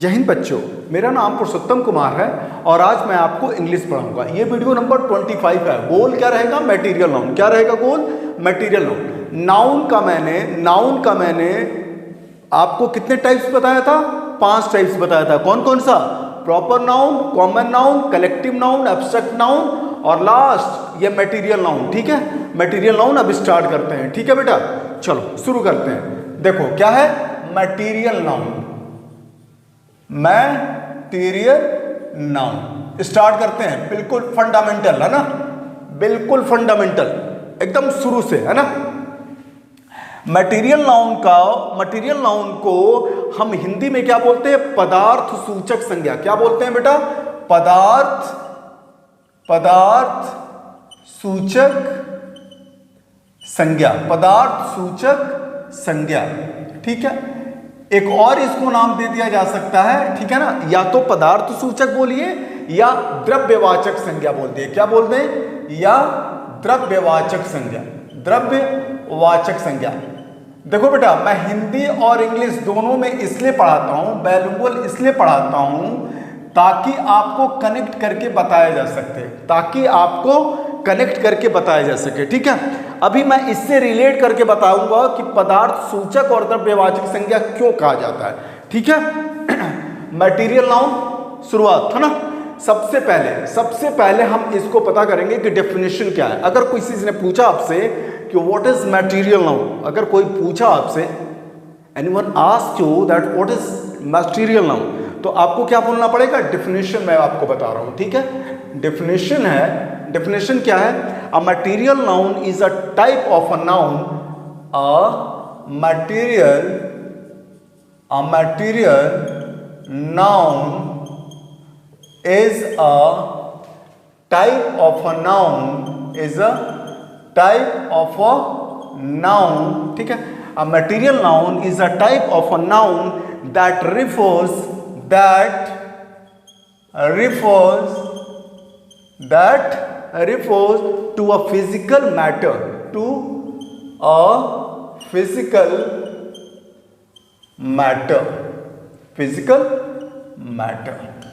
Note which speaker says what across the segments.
Speaker 1: जय हिंद बच्चों, मेरा नाम पुरुषोत्तम कुमार है और आज मैं आपको इंग्लिश पढ़ाऊंगा। ये वीडियो नंबर 25 है। गोल क्या रहेगा? Material noun. क्या रहेगा गोल? Material noun. नाउन का मैंने आपको कितने टाइप्स बताया था? 5 टाइप्स बताया था। कौन कौन सा? Proper noun, common noun, collective noun, abstract noun और लास्ट ये मटेरियल नाउन। ठीक है, मटेरियल नाउन अब स्टार्ट करते हैं। ठीक है बेटा, चलो शुरू करते हैं। देखो क्या है material noun. Material noun start करते हैं। बिल्कुल फंडामेंटल है ना, बिल्कुल फंडामेंटल एकदम शुरू से है ना। मटेरियल नाउन को हम हिंदी में क्या बोलते हैं? पदार्थ सूचक संज्ञा। क्या बोलते हैं बेटा? पदार्थ सूचक संज्ञा। पदार्थ सूचक संज्ञा। ठीक है, एक और इसको नाम दे दिया जा सकता है, ठीक है ना, या तो पदार्थ सूचक बोलिए या द्रव्यवाचक संज्ञा बोलते हैं। क्या बोलते हैं? या द्रव्यवाचक संज्ञा। द्रव्यवाचक संज्ञा। देखो बेटा, मैं हिंदी और इंग्लिश दोनों में इसलिए पढ़ाता हूं, बाइलिंगुअल इसलिए पढ़ाता हूं ताकि आपको कनेक्ट करके बताया जा सके, ठीक है। अभी मैं इससे रिलेट करके बताऊंगा कि पदार्थ सूचक और द्रव्यवाचक संज्ञा क्यों कहा जाता है। ठीक है, मटेरियल नाउन शुरुआत है ना। सबसे पहले हम इसको पता करेंगे कि डेफिनेशन क्या है। अगर कोई किसी ने पूछा आपसे कि व्हाट इज मटेरियल नाउन, अगर कोई पूछा आपसे, anyone asked you that what is material noun, तो आपको क्या बोलना पड़ेगा? डेफिनेशन मैं आपको बता रहा हूं। ठीक है, डेफिनेशन क्या है? अ material noun is a type of a noun. Material noun is a type of a noun, ठीक है। A material noun is a type of a noun that refers to a physical matter,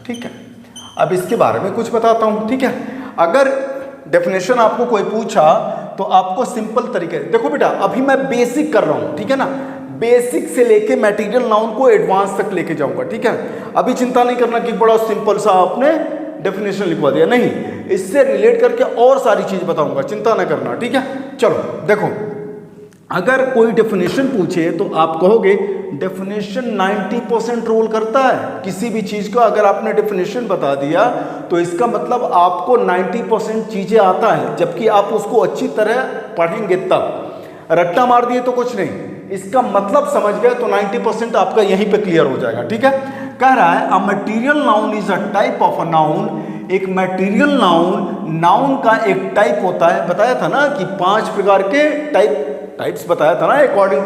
Speaker 1: ठीक है। अब इसके बारे में कुछ बताता हूं, ठीक है। अगर डेफिनेशन आपको कोई पूछा तो आपको सिंपल तरीके, देखो बेटा अभी मैं बेसिक कर रहा हूं, ठीक है ना, बेसिक से लेके मटेरियल नाउन को एडवांस तक लेके जाऊंगा। ठीक है, अभी चिंता नहीं करना कि बड़ा सिंपल सा आपने डेफिनेशन लिखवा दिया, नहीं, इससे रिलेट करके और सारी चीज बताऊंगा, चिंता ना करना। ठीक है, चलो देखो, अगर कोई डेफिनेशन पूछे तो आप कहोगे डेफिनेशन 90% रोल करता है। किसी भी चीज को अगर आपने डेफिनेशन बता दिया तो इसका मतलब आपको 90% चीजें आता है, जबकि आप उसको अच्छी तरह पढ़ेंगे तब। रट्टा मार दिए तो कुछ नहीं, इसका मतलब समझ गए तो 90% आपका यहीं पे क्लियर हो जाएगा। ठीक है, कह रहा है अ material noun is a type of a noun. एक मटेरियल नाउन का एक टाइप होता है। बताया था ना कि 5 प्रकार के टाइप्स बताया था ना, according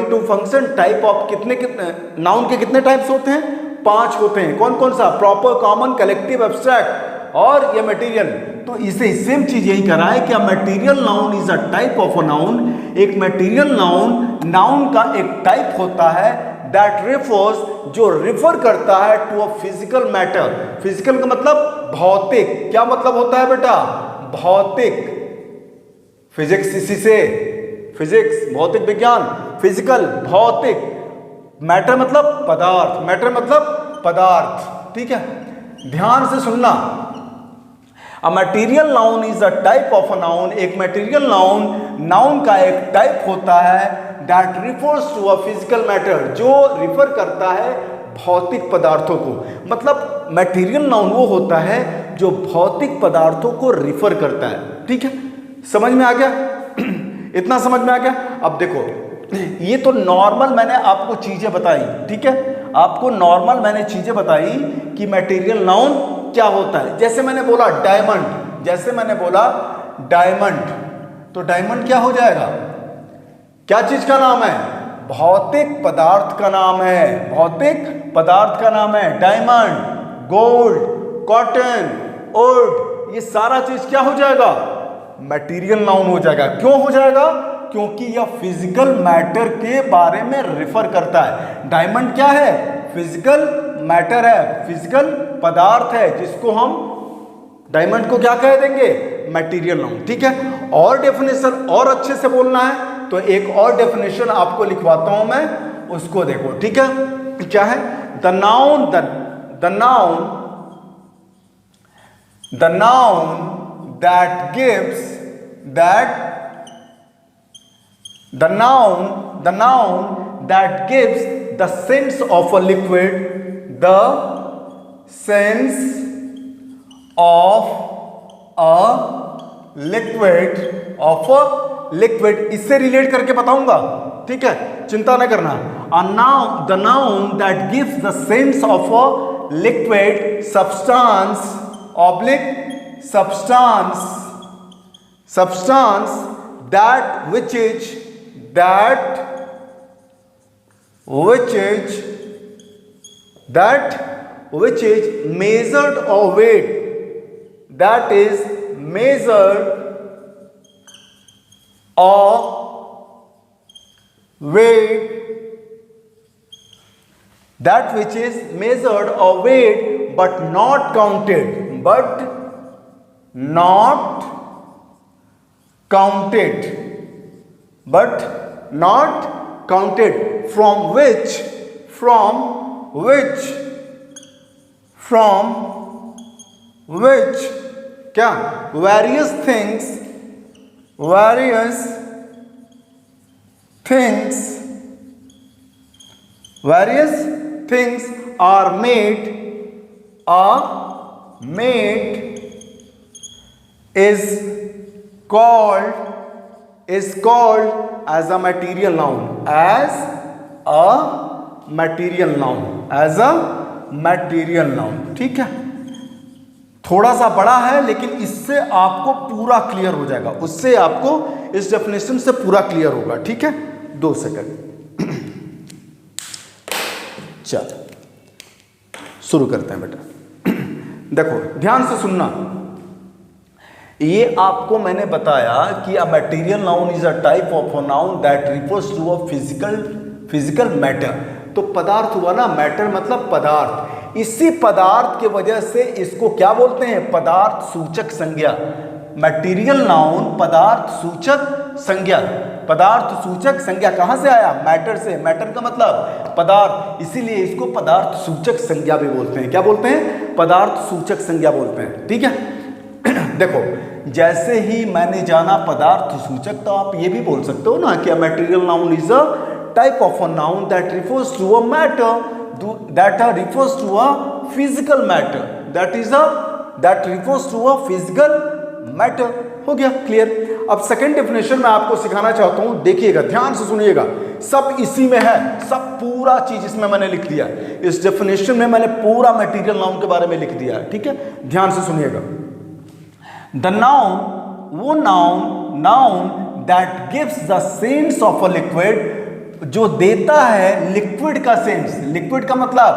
Speaker 1: to function type of कितने नाउन के कितने टाइप्स होते हैं? 5 होते हैं। कौन कौन सा? प्रॉपर, कॉमन, कलेक्टिव, एब्स्ट्रैक्ट और ये मटेरियल। तो इसे सेम चीज यही करा है कि material noun is a type of a noun. एक मटेरियल नाउन का एक टाइप होता है दैट रिफर्स, जो रिफर करता है to a physical matter. Physical का मतलब भौतिक। क्या मतलब होता है बेटा? भौतिक। फिजिक्स, इसी से फिजिक्स, भौतिक विज्ञान, फिजिकल, भौतिक। मैटर मतलब पदार्थ, ठीक है, ध्यान से सुनना। A material noun is a type of a noun. एक मटेरियल नाउन का एक टाइप होता है that refers to a physical matter, जो रिफर करता है भौतिक पदार्थों को। मतलब मटेरियल नाउन वो होता है जो भौतिक पदार्थों को रिफर करता है। ठीक है, समझ में आ गया? इतना समझ में आ गया? अब देखो, ये तो नॉर्मल मैंने आपको चीजें बताई, ठीक है, आपको नॉर्मल मैंने चीजें बताई कि मटेरियल नाउन क्या होता है। जैसे मैंने बोला डायमंड, तो डायमंड क्या हो जाएगा? क्या चीज का नाम है? भौतिक पदार्थ का नाम है। डायमंड, गोल्ड, कॉटन, वुड, ये सारा चीज क्या हो जाएगा? मटेरियल नाउन हो जाएगा। क्यों हो जाएगा? क्योंकि यह फिजिकल मैटर के बारे में रिफर करता है। डायमंड क्या है? फिजिकल मैटर है, फिजिकल पदार्थ है, जिसको हम डायमंड को क्या कह देंगे, मटेरियल नाउन। ठीक है, और डेफिनेशन और अच्छे से बोलना है तो एक और डेफिनेशन आपको लिखवाता हूं मैं, उसको देखो। ठीक है, क्या है, the noun that gives the sense of a liquid, the sense of a liquid, इससे रिलेट करके बताऊंगा। ठीक है, चिंता न करना। The noun that gives the sense of a liquid substance that which is measured or weighed, that is measured or weighed, that which is measured or weighed but not counted, from which क्या, various things are made is called as a material noun, ठीक है, थोड़ा सा बड़ा है लेकिन इससे आपको पूरा क्लियर हो जाएगा, उससे आपको इस डेफिनेशन से पूरा क्लियर होगा। ठीक है, 2 सेकंड, चल शुरू करते हैं बेटा। देखो ध्यान से सुनना, ये आपको मैंने बताया कि a material noun is a type of a noun that refers to a physical matter. तो पदार्थ हुआ ना, मैटर मतलब पदार्थ, इसी पदार्थ की वजह से इसको क्या बोलते हैं, पदार्थ सूचक संज्ञा। मटेरियल नाउन पदार्थ सूचक संज्ञा, पदार्थ सूचक संज्ञा कहां से आया, मैटर से, मैटर का मतलब पदार्थ, इसीलिए इसको पदार्थ सूचक संज्ञा भी बोलते हैं। क्या बोलते हैं, पदार्थ सूचक संज्ञा बोलते हैं। ठीक है, देखो जैसे ही मैंने जाना पदार्थ सूचक, तो आप ये भी बोल सकते हो ना कि material noun is a type of a noun that refers to a matter, that refers to a physical matter, that refers to a physical matter। हो गया क्लियर। अब सेकंड डेफिनेशन मैं आपको सिखाना चाहता हूं, देखिएगा ध्यान से सुनिएगा, सब इसी में है, सब पूरा चीज इसमें मैंने लिख दिया, इस डेफिनेशन में मैंने पूरा मटेरियल नाउन के बारे में लिख दिया है। ठीक है, ध्यान से सुनिएगा। द नाउन, वो noun that gives the sense of a liquid, जो देता है लिक्विड का सेंस, लिक्विड का मतलब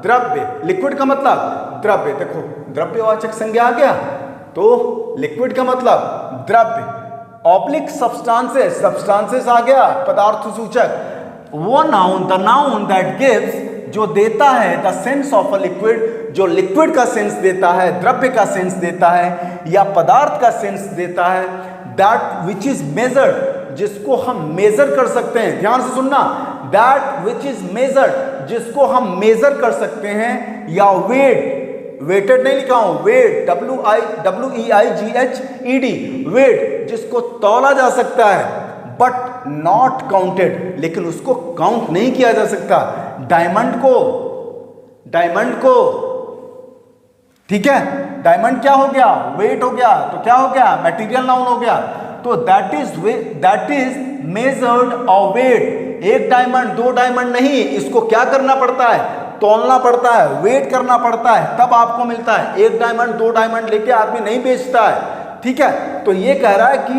Speaker 1: द्रव्य, लिक्विड का मतलब द्रव्य, देखो द्रव्यवाचक संज्ञा आ गया, तो लिक्विड का मतलब द्रव्य, ऑब्लिक सब्सटेंसेस आ गया, पदार्थ सूचक। वो noun, the noun that gives, जो देता है the sense of a liquid, जो लिक्विड का सेंस देता है, द्रव्य का सेंस देता है या पदार्थ का सेंस देता है, दैट विच इज मेजर्ड, जिसको हम मेजर कर सकते हैं, ध्यान से सुनना, दैट विच इज मेजर्ड, जिसको हम मेजर कर सकते हैं, या वेटेड नहीं लिखा हूं, वेट, WEIGHED, वेट, जिसको तौला जा सकता है, बट नॉट काउंटेड, लेकिन उसको काउंट नहीं किया जा सकता। डायमंड को, ठीक है, डायमंड क्या हो गया, वेट हो गया, तो क्या हो गया, मटेरियल नाउन हो गया। तो दैट इज मेजर्ड और वेट, एक डायमंड, 2 डायमंड नहीं, इसको क्या करना पड़ता है, तौलना पड़ता है, वेट करना पड़ता है, तब आपको मिलता है। 1 डायमंड 2 डायमंड लेके आदमी नहीं बेचता है। ठीक है, तो ये कह रहा है कि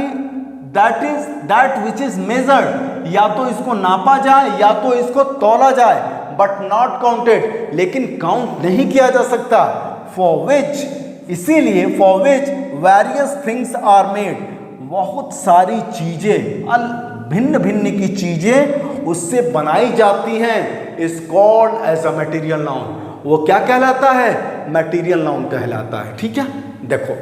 Speaker 1: दैट विच इज मेजर्ड, या तो इसको नापा जाए या तो इसको तौला जाए, बट नॉट काउंटेड, लेकिन काउंट नहीं किया जा सकता। फॉर विच, इसीलिए for which various things are made, बहुत सारी चीजें, भिन्न भिन्न की चीजें उससे बनाई जाती हैं। Is called as a material noun. वो क्या कहलाता है? मटेरियल नाउन कहलाता है। ठीक है, देखो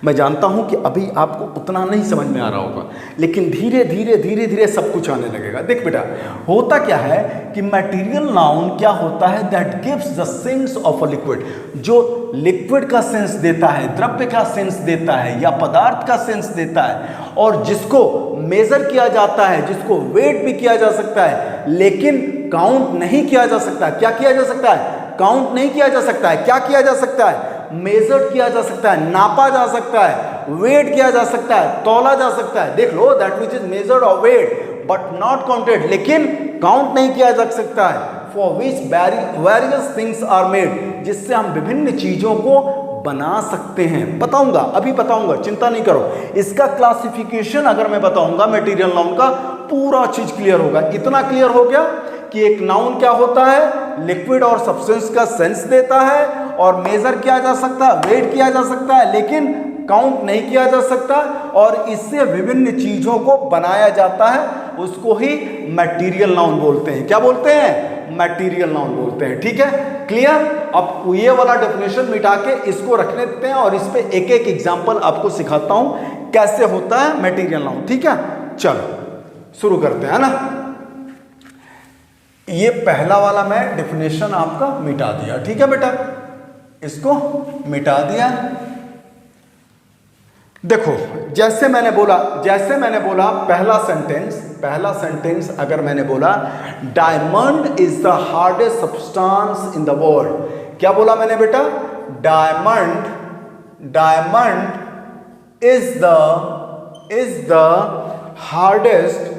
Speaker 1: मैं जानता हूं कि अभी आपको उतना नहीं समझ में आ रहा होगा, लेकिन धीरे धीरे धीरे धीरे सब कुछ आने लगेगा। देख बेटा, होता क्या है कि मटेरियल नाउन क्या होता है? That gives the sense of a liquid, जो लिक्विड का सेंस देता है, द्रव्य का सेंस देता है या पदार्थ का सेंस देता है, और जिसको मेजर किया जाता है, जिसको वेट भी किया जा सकता है, लेकिन काउंट नहीं किया जा सकता। क्या किया जा सकता है? काउंट नहीं किया जा सकता है। क्या किया जा सकता है? मेजर किया जा सकता है, नापा जा सकता है, वेट किया जा सकता है, तौला जा सकता है। देख लो, दैट विच इज मेजर्ड और वेट बट नॉट काउंटेड, लेकिन काउंट नहीं किया जा सकता है। For which various things are made, जिससे हम विभिन्न चीजों को बना सकते हैं। बताऊंगा, अभी बताऊंगा, चिंता नहीं करो। इसका क्लासिफिकेशन अगर मैं बताऊंगा मटेरियल नाउन का, पूरा चीज क्लियर होगा। इतना क्लियर हो गया कि एक नाउन क्या होता है? लिक्विड और सब्सटेंस का सेंस देता है, और मेजर किया जा सकता है, वेट किया जा सकता है, लेकिन काउंट नहीं किया जा सकता, और इससे विभिन्न चीजों को बनाया जाता है। उसको ही मटेरियल नाउन बोलते हैं। क्या बोलते हैं? मटेरियल नाउन बोलते हैं। ठीक है, क्लियर? अब ये वाला डेफिनेशन मिटा के इसको रखने देते हैं, और इस पे एक एक एग्जांपल आपको सिखाता हूं कैसे होता है मटेरियल नाउन। ठीक है, चलो शुरू करते हैं ना। ये पहला वाला मैं डेफिनेशन आपका मिटा दिया। ठीक है बेटा, इसको मिटा दिया। देखो, जैसे मैंने बोला पहला सेंटेंस अगर मैंने बोला diamond is the hardest substance in the world. क्या बोला मैंने बेटा? Diamond is the hardest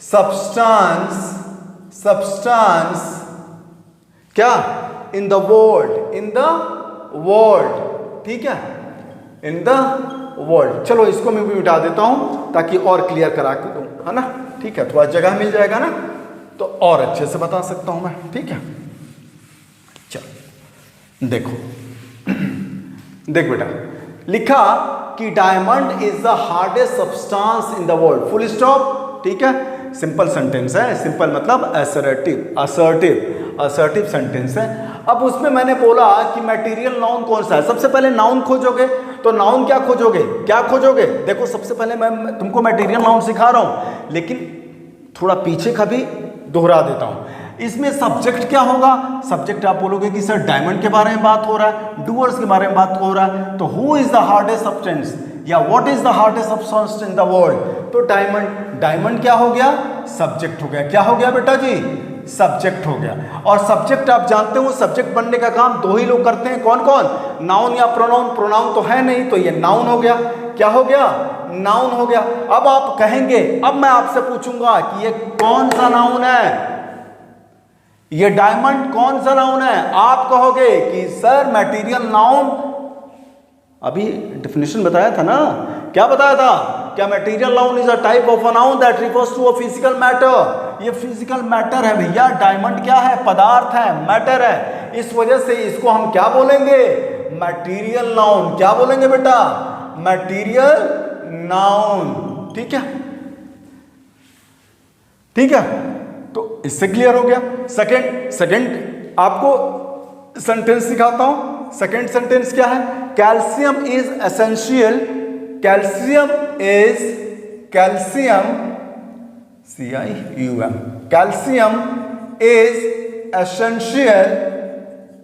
Speaker 1: substance क्या? इन द वर्ल्ड। ठीक है, इन द वर्ल्ड। चलो इसको मैं भी मिटा देता हूं ताकि और क्लियर करा के दूं, है ना? ठीक है, थोड़ा जगह मिल जाएगा ना, तो और अच्छे से बता सकता हूं मैं। ठीक है, चलो देख बेटा, लिखा कि diamond is the hardest substance in the world, full stop. ठीक है, सिंपल सेंटेंस है। सिंपल मतलब असर्टिव सेंटेंस है। अब उसमें मैंने बोला कि मटेरियल नाउन कौन सा है। सबसे पहले नाउन खोजोगे, तो नाउन क्या खोजोगे? देखो, सबसे पहले मैं तुमको मटेरियल नाउन सिखा रहा हूं, लेकिन थोड़ा पीछे का भी दोहरा देता हूं। इसमें सब्जेक्ट क्या होगा? सब्जेक्ट आप बोलोगे कि सर डायमंड के बारे में बात हो रहा है, डूअर्स के बारे में बात हो रहा है, तो who is the hardest substance या what is the hardest substance in the world? तो डायमंड क्या हो गया? सब्जेक्ट हो गया। क्या हो गया बेटा जी? सब्जेक्ट हो गया। और सब्जेक्ट आप जानते हो, सब्जेक्ट बनने का काम दो ही लोग करते हैं। कौन कौन? नाउन या प्रोनाउन? प्रोनाउन तो है नहीं, तो ये नाउन हो गया। क्या हो गया? नाउन हो गया। अब आप कहेंगे, अब मैं आपसे पूछूंगा कि ये कौन सा नाउन है? ये डायमंड कौन सा नाउन है? आप कहोगे कि सर मटेरियल नाउन। अभी डेफिनेशन बताया था ना, क्या बताया था? क्या material noun is a type of a noun that refers to a physical matter. ये फिजिकल मैटर है भैया। डायमंड क्या है? पदार्थ है, मैटर है। इस वजह से इसको हम क्या बोलेंगे? Material noun. क्या बोलेंगे बेटा? Material noun. ठीक है, तो इससे क्लियर हो गया। सेकंड आपको सेंटेंस सिखाता हूं। सेकंड सेंटेंस क्या है? Calcium is essential. Calcium is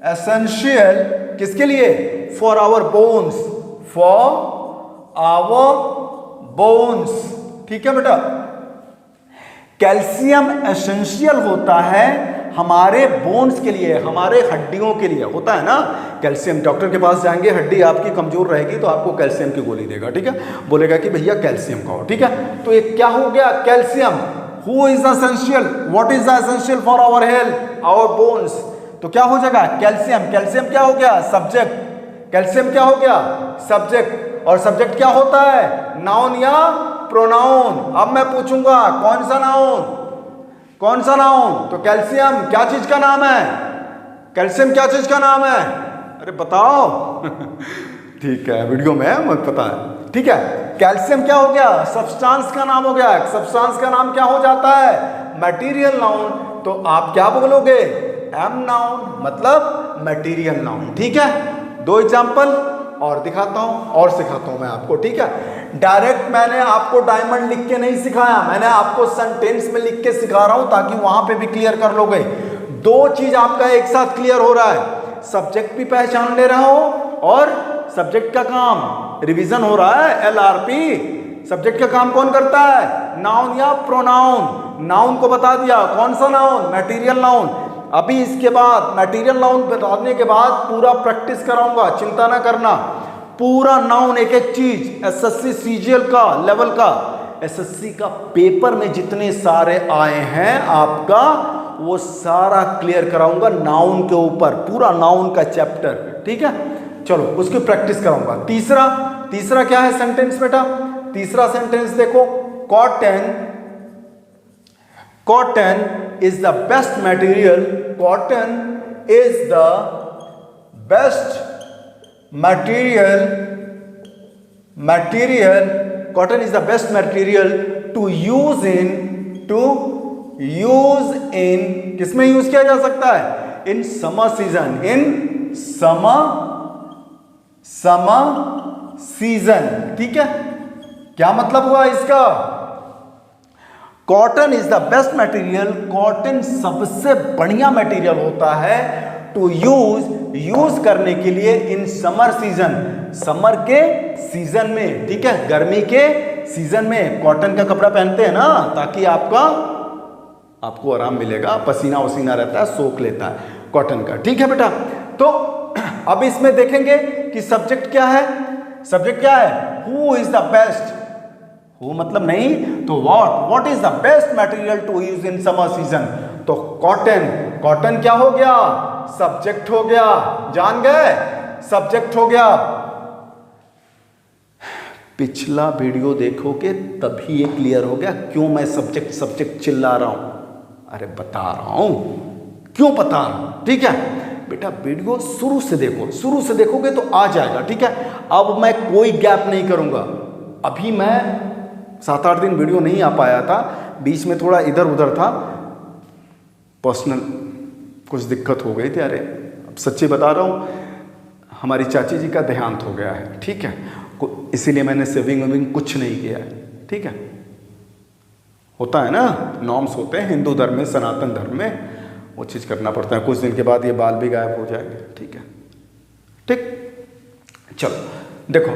Speaker 1: essential किसके लिए? For our bones. ठीक है बेटा, कैल्शियम एसेंशियल होता है हमारे बोन्स के लिए, हमारे हड्डियों के लिए होता है ना। कैल्शियम, डॉक्टर के पास जाएंगे, हड्डी आपकी कमजोर रहेगी तो आपको कैल्शियम की गोली देगा। ठीक है, बोलेगा कि भैया कैल्शियम खाओ। ठीक है, तो ये क्या हो गया? Calcium. Who is the essential? What is the essential for our health? Our bones. तो क्या हो जाएगा? कैल्शियम। कैल्शियम क्या हो गया? सब्जेक्ट। कैल्शियम क्या हो गया? सब्जेक्ट। और सब्जेक्ट क्या होता है? नाउन या प्रोनाउन। अब मैं पूछूंगा कौन सा नाउन? तो कैल्शियम क्या चीज का नाम है? कैल्शियम क्या चीज का नाम है? अरे बताओ। ठीक है, वीडियो में मत पता है। ठीक है, कैल्शियम क्या हो गया, सब्सटेंस का नाम हो गया। सब्सटेंस का नाम क्या हो जाता है, मटेरियल नाउन। तो आप क्या बोलोगे, एम नाउन मतलब मटेरियल नाउन। ठीक है, 2 एग्जांपल और दिखाता हूं और सिखाता हूं मैं आपको। ठीक है, डायरेक्ट मैंने आपको डायमंड लिख के नहीं सिखाया, मैंने आपको सेंटेंस में लिख के सिखा रहा हूं ताकि वहां पे भी क्लियर कर लोगे। 2 चीज आपका एक साथ क्लियर हो रहा है, सब्जेक्ट भी पहचान ले रहा हो और सब्जेक्ट का काम रिवीजन हो रहा है। एलआरपी सब्जेक्ट का काम कौन करता है, नाउन या प्रोनाउन। नाउन को बता दिया, कौन सा नाउन, मटेरियल नाउन। अभी इसके बाद मटेरियल नाउन बताने के बाद पूरा प्रैक्टिस कराऊंगा, चिंता ना करना। पूरा नाउन एक एक चीज एसएससी सीजीएल का लेवल का, एसएससी का पेपर में जितने सारे आए हैं आपका वो सारा क्लियर कराऊंगा नाउन के ऊपर, पूरा नाउन का चैप्टर। ठीक है, चलो उसकी प्रैक्टिस कराऊंगा। तीसरा क्या है सेंटेंस बेटा, तीसरा सेंटेंस देखो, cotton is the best material, cotton is the best material, cotton is the best material to use in किसमें यूज किया जा सकता है, in summer season, in summer season. ठीक है, क्या मतलब हुआ इसका, cotton is the best material, cotton सबसे बढ़िया मटेरियल होता है टू यूज करने के लिए इन समर सीजन, समर के सीजन में। ठीक है, गर्मी के सीजन में कॉटन का कपड़ा पहनते हैं ना ताकि आपको आराम मिलेगा, पसीना वसीना रहता है, सोख लेता है कॉटन का। ठीक है बेटा, तो अब इसमें देखेंगे कि सब्जेक्ट क्या है, सब्जेक्ट क्या है, who is the best, who मतलब नहीं तो what is the best material to use in summer season. तो कॉटन क्या हो गया, सब्जेक्ट हो गया, जान गए, सब्जेक्ट हो गया। पिछला वीडियो देखोगे तभी ये क्लियर हो गया क्यों मैं सब्जेक्ट चिल्ला रहा हूं। अरे बता रहा हूं क्यों बता रहा हूं। ठीक है बेटा, वीडियो शुरू से देखो, शुरू से देखोगे तो आ जाएगा। ठीक है, अब मैं कोई गैप नहीं करूंगा। अभी मैं 7-8 दिन वीडियो नहीं आ पाया था, बीच में थोड़ा इधर उधर था, पर्सनल कुछ दिक्कत हो गई थी। अरे अब सच्ची बता रहा हूँ, हमारी चाची जी का देहांत हो गया है। ठीक है, इसीलिए मैंने सेविंग कुछ नहीं किया है। ठीक है, होता है ना, नॉर्म्स होते हैं हिंदू धर्म में, सनातन धर्म में, वो चीज़ करना पड़ता है। कुछ दिन के बाद ये बाल भी गायब हो जाएंगे। ठीक है, ठीक, चलो देखो,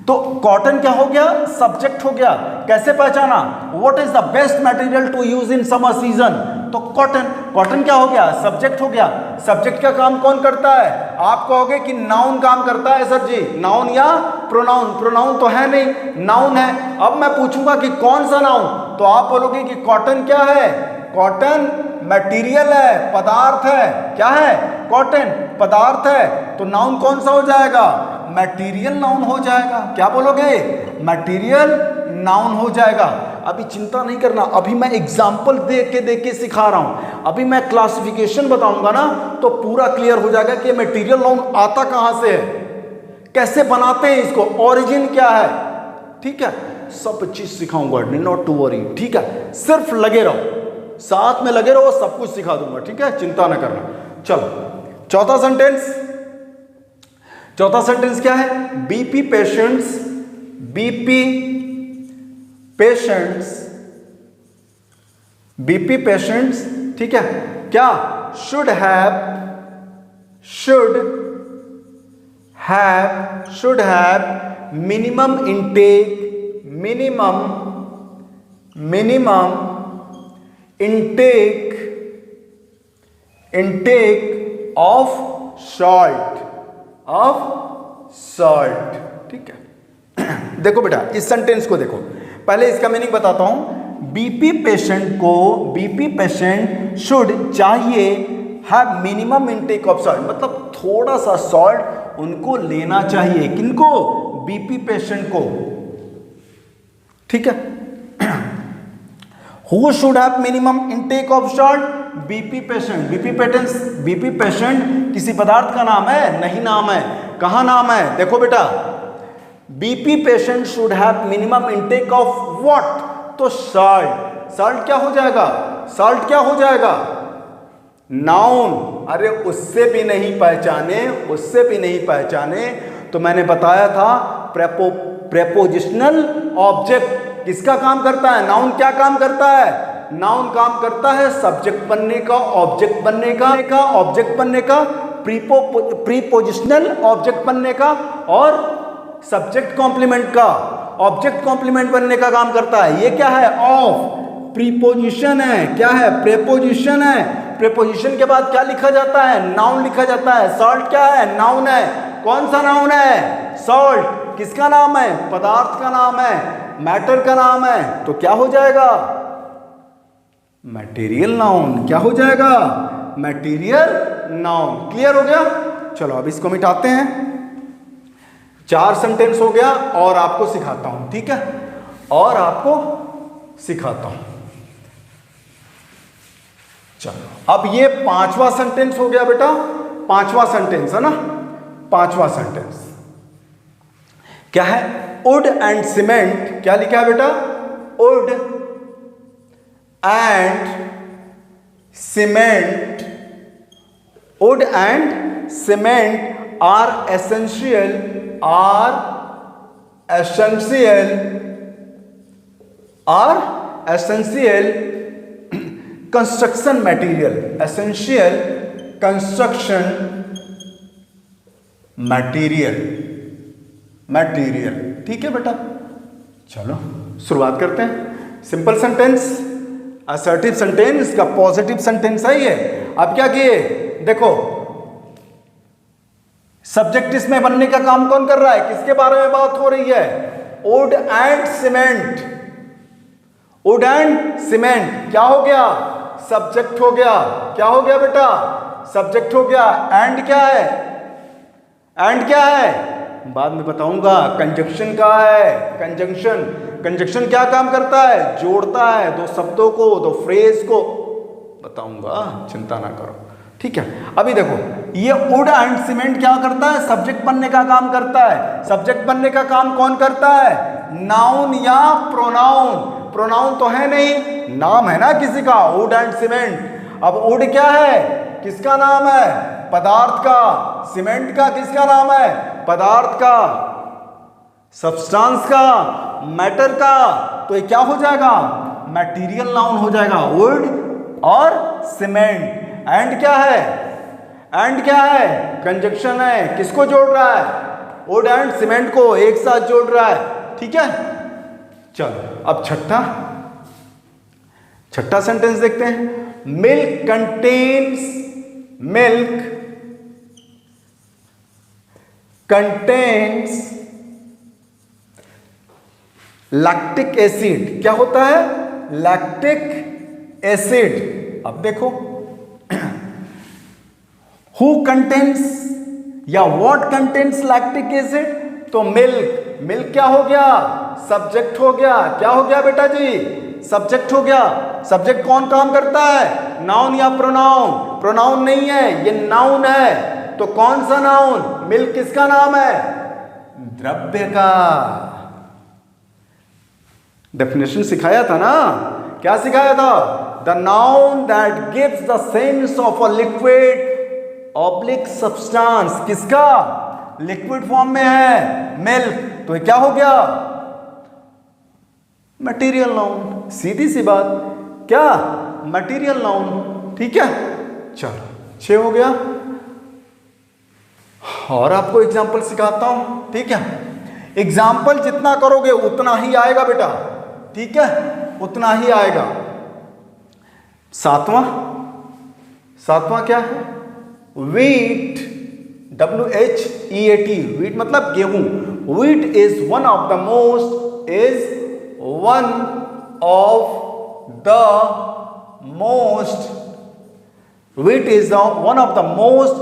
Speaker 1: तो कॉटन क्या हो गया, सब्जेक्ट हो गया। कैसे पहचाना, what is the best material to use in summer season, तो कॉटन क्या हो गया, सब्जेक्ट हो गया। सब्जेक्ट का काम कौन करता है, आप कहोगे कि नाउन काम करता है सर जी, नाउन या प्रोनाउन, प्रोनाउन तो है नहीं, नाउन है। अब मैं पूछूंगा कि कौन सा नाउन, तो आप बोलोगे कि कॉटन क्या है, कॉटन मटेरियल है, पदार्थ है। क्या है, कॉटन पदार्थ है, तो नाउन कौन सा हो जाएगा, मटेरियल नाउन हो जाएगा। क्या बोलोगे, मटेरियल नाउन हो जाएगा। अभी चिंता नहीं करना, अभी मैं एग्जाम्पल दे के सिखा रहा हूं। अभी मैं क्लासिफिकेशन बताऊंगा ना तो पूरा क्लियर हो जाएगा कि मटेरियल नाउन आता कहां से है, कैसे बनाते हैं इसको, ओरिजिन क्या है। ठीक है, सब चीज सिखाऊंगा, नॉट टू वरी। ठीक है, सिर्फ लगे रहो, साथ में लगे रहो, सब कुछ सिखा दूंगा। ठीक है, चिंता ना करना। चलो चौथा सेंटेंस क्या है, बीपी पेशेंट्स, ठीक है, क्या, should have minimum intake of salt. ठीक है, देखो बेटा, इस सेंटेंस को देखो, पहले इसका मीनिंग बताता हूं। बीपी पेशेंट शुड चाहिए have minimum intake of salt, मतलब थोड़ा सा सॉल्ट उनको लेना चाहिए। किनको, बीपी पेशेंट को। ठीक है, who should have minimum intake of salt, BP patient किसी पदार्थ का नाम है, नहीं नाम है। कहां नाम है, देखो बेटा, BP patient should have minimum intake of what, तो साल्ट, साल्ट क्या हो जाएगा, साल्ट क्या हो जाएगा, नाउन। अरे उससे भी नहीं पहचाने, उससे भी नहीं पहचाने तो मैंने बताया था प्रेपोजिशनल ऑब्जेक्ट किसका काम करता है, नाउन क्या काम करता है, नाउन काम करता है सब्जेक्ट बनने का, ऑब्जेक्ट बनने का, ऑब्जेक्ट बनने का, प्रीपोजिशनल ऑब्जेक्ट बनने का, और सब्जेक्ट कॉम्प्लीमेंट का, ऑब्जेक्ट कॉम्प्लीमेंट बनने का काम करता है। ये क्या है, ऑफ, प्रीपोजिशन है, क्या है, प्रेपोजिशन है। प्रेपोजिशन के बाद क्या लिखा जाता है, नाउन लिखा जाता है। सॉल्ट क्या है, नाउन है। कौन सा नाउन है, सॉल्ट। किसका नाम है, पदार्थ का नाम है, मैटर का नाम है। तो क्या हो जाएगा, मटेरियल नाउन। क्या हो जाएगा, मटेरियल नाउन। क्लियर हो गया। चलो अब इसको मिटाते हैं। 4 सेंटेंस हो गया और आपको सिखाता हूं, ठीक है, और आपको सिखाता हूं। चलो अब ये 5वां सेंटेंस हो गया बेटा, 5वां सेंटेंस है ना। 5वां सेंटेंस क्या है, वुड एंड सीमेंट। क्या लिखा है बेटा, wood and cement, wood and cement are essential, are essential, are essential construction material, essential construction material, material. ठीक है बेटा। चलो शुरुआत करते हैं। सिंपल सेंटेंस, असर्टिव सेंटेंस का पॉजिटिव सेंटेंस है ये। अब क्या किए, देखो सब्जेक्ट इसमें बनने का काम कौन कर रहा है, किसके बारे में बात हो रही है, would and cement. Wood and cement क्या हो गया, सब्जेक्ट हो गया। क्या हो गया बेटा, सब्जेक्ट हो गया। एंड क्या है, एंड क्या है बाद में बताऊंगा। कंजंक्शन का है, कंजंक्शन। कंजंक्शन क्या काम करता है, जोड़ता है दो शब्दों को, दो फ्रेज को, बताऊंगा, चिंता ना करो। ठीक है। अभी देखो ये वुड एंड सीमेंट क्या करता है, सब्जेक्ट बनने का काम करता है। सब्जेक्ट बनने का काम कौन करता है, नाउन या प्रोनाउन। प्रोनाउन तो है नहीं, नाम है ना किसी का, वुड एंड सीमेंट। अब वुड क्या है, किसका नाम है, पदार्थ का। सीमेंट का किसका नाम है, पदार्थ का, सब्सटेंस का, मैटर का। तो ये क्या हो जाएगा, मटेरियल नाउन हो जाएगा, वुड और सीमेंट। एंड क्या है, एंड क्या है, कंजंक्शन है। किसको जोड़ रहा है, वुड एंड सीमेंट को एक साथ जोड़ रहा है। ठीक है। चलो अब छठा सेंटेंस देखते हैं। Milk contains, milk contains lactic acid. क्या होता है, लैक्टिक एसिड। अब देखो हु कंटेन्स या व्हाट कंटेन्स लैक्टिक एसिड, तो मिल्क। मिल्क क्या हो गया, सब्जेक्ट हो गया। क्या हो गया बेटा जी, सब्जेक्ट हो गया। सब्जेक्ट कौन काम करता है, नाउन या प्रोनाउन। प्रोनाउन नहीं है, ये नाउन है। तो कौन सा नाउन, मिल्क किसका नाम है, द्रव्य का। डेफिनेशन सिखाया था ना, क्या सिखाया था, the noun that gives the sense of a liquid oblique substance. किसका, लिक्विड फॉर्म में है मिल्क। तो ये क्या हो गया, मटेरियल नाउन। सीधी सी बात, क्या, मटेरियल नाउन। ठीक है। चलो 6 हो गया। और आपको एग्जाम्पल सिखाता हूं। ठीक है। एग्जाम्पल जितना करोगे उतना ही आएगा बेटा। ठीक है, उतना ही आएगा। सातवां क्या है, वीट, WHEAT, वीट मतलब गेहूं। Wheat is one of the most, wheat is one of the most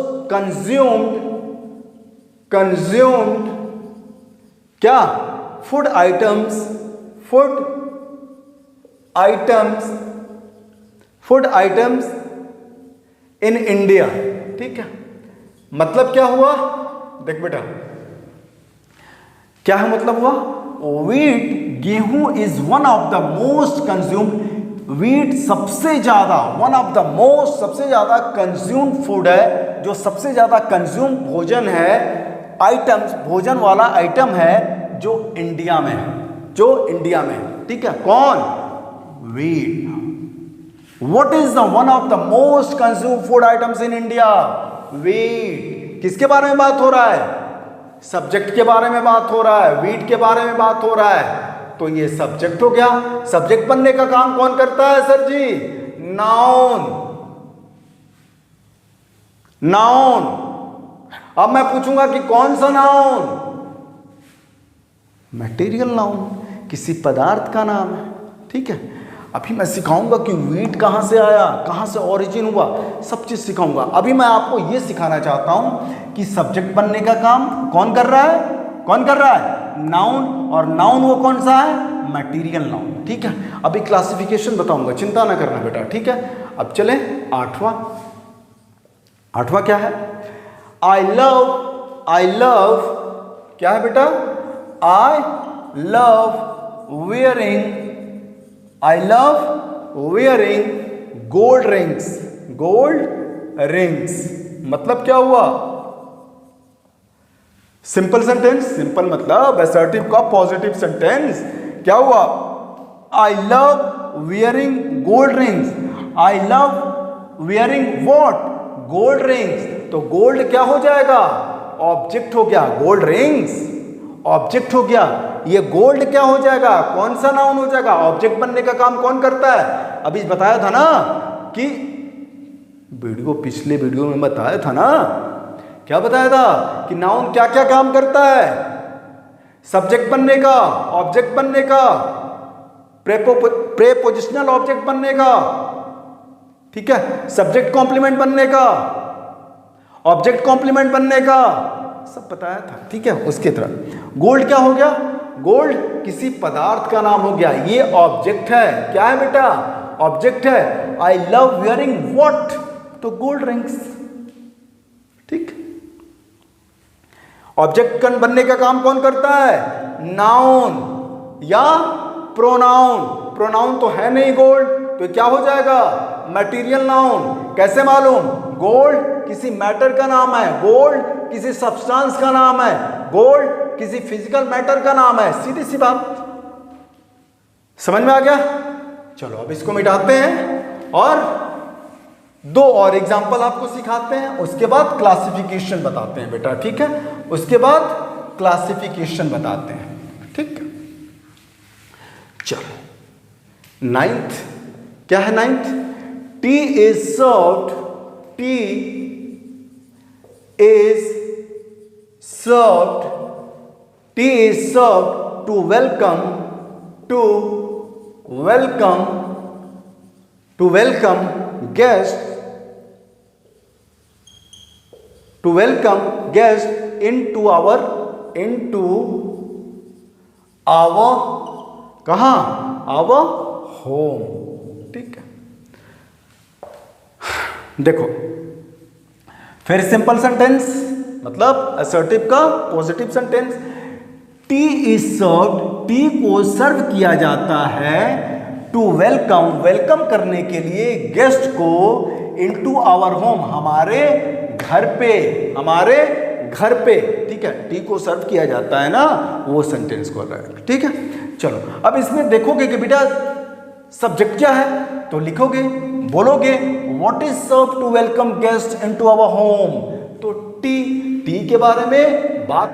Speaker 1: consumed क्या, फूड आइटम्स इन इंडिया। ठीक है। मतलब क्या हुआ, देख बेटा क्या है मतलब हुआ? वीट, गेहूं is one of the most consumed, wheat सबसे ज्यादा, वन ऑफ द मोस्ट, सबसे ज्यादा कंज्यूम्ड फूड है, जो सबसे ज्यादा कंज्यूम भोजन है, आइटम्स, भोजन वाला आइटम है जो इंडिया में है, जो इंडिया में है, ठीक है? कौन? Wheat. What is the one of the most consumed food items in India? Wheat. किसके बारे में बात हो रहा है? सब्जेक्ट के बारे में बात हो रहा है, वीट के बारे में बात हो रहा है। तो ये सब्जेक्ट हो गया। सब्जेक्ट बनने का काम कौन करता है सर जी? नाउन। नाउन। अब मैं पूछूंगा कि कौन सा नाउन? मटेरियल नाउन, किसी पदार्थ का नाम है, ठीक है? अभी मैं सिखाऊंगा कि वीट कहां से आया, कहां से ओरिजिन हुआ, सब चीज सिखाऊंगा। अभी मैं आपको यह सिखाना चाहता हूं कि सब्जेक्ट बनने का काम कौन कर रहा है? कौन कर रहा है? नाउन। और नाउन वो कौन सा है? मटेरियल नाउन, ठीक है? अभी क्लासिफिकेशन बताऊंगा, चिंता ना करना बेटा, ठीक है? अब चले आठवां। आठवां क्या है? आई लव, आई लव, क्या है बेटा? I love wearing, I love wearing gold rings, gold rings. मतलब क्या हुआ? सिंपल सेंटेंस, सिंपल मतलब असर्टिव का पॉजिटिव सेंटेंस। क्या हुआ? I love wearing gold rings, I love wearing what? Gold rings. तो गोल्ड क्या हो जाएगा? ऑब्जेक्ट हो गया, गोल्ड रिंग्स ऑब्जेक्ट हो गया। ये गोल्ड क्या हो जाएगा? कौन सा नाउन हो जाएगा? ऑब्जेक्ट बनने का काम कौन करता है? अभी बताया था ना कि वीडियो, पिछले वीडियो में बताया था ना, क्या बताया था कि नाउन क्या क्या काम करता है? सब्जेक्ट बनने का, ऑब्जेक्ट बनने का, प्रेपोजिशनल ऑब्जेक्ट बनने का, ठीक है? सब्जेक्ट कॉम्प्लीमेंट बनने का, ऑब्जेक्ट कॉम्प्लीमेंट बनने का, सब बताया था, ठीक है? उसकी तरह गोल्ड क्या हो गया? गोल्ड किसी पदार्थ का नाम हो गया। ये ऑब्जेक्ट है। क्या है बेटा? ऑब्जेक्ट है। I love wearing what? तो गोल्ड रिंग्स, ठीक? ऑब्जेक्ट बनने का काम कौन करता है? नाउन या प्रोनाउन। प्रोनाउन तो है नहीं गोल्ड, तो क्या हो जाएगा? Material noun. कैसे मालूम? गोल्ड किसी मैटर का नाम है, गोल्ड किसी सब्सटेंस का नाम है, गोल्ड किसी फिजिकल मैटर का नाम है। सीधी सी बात, समझ में आ गया? चलो अब इसको मिटाते हैं और दो और एग्जाम्पल आपको सिखाते हैं, उसके बाद क्लासिफिकेशन बताते हैं बेटा, ठीक है? उसके बाद क्लासिफिकेशन बताते हैं, ठीक? चलो नाइन्थ, क्या है ninth? Tea is served, tea is served, tea is served to welcome, to welcome, to welcome guest, to welcome guest into our कहां? our home, ठीक है? देखो फिर सिंपल सेंटेंस, मतलब असर्टिव का positive sentence. T is served, T को सर्व किया जाता है टू वेलकम, वेलकम करने के लिए गेस्ट को, इनटू आवर होम, हमारे घर पे, हमारे घर पे, ठीक है? टी को सर्व किया जाता है ना, वो सेंटेंस को रहा है, ठीक है? चलो अब इसमें देखोगे कि बेटा सब्जेक्ट क्या है, तो लिखोगे, बोलोगे what is serve to welcome guest into our home. तो टी, टी के बारे में बात,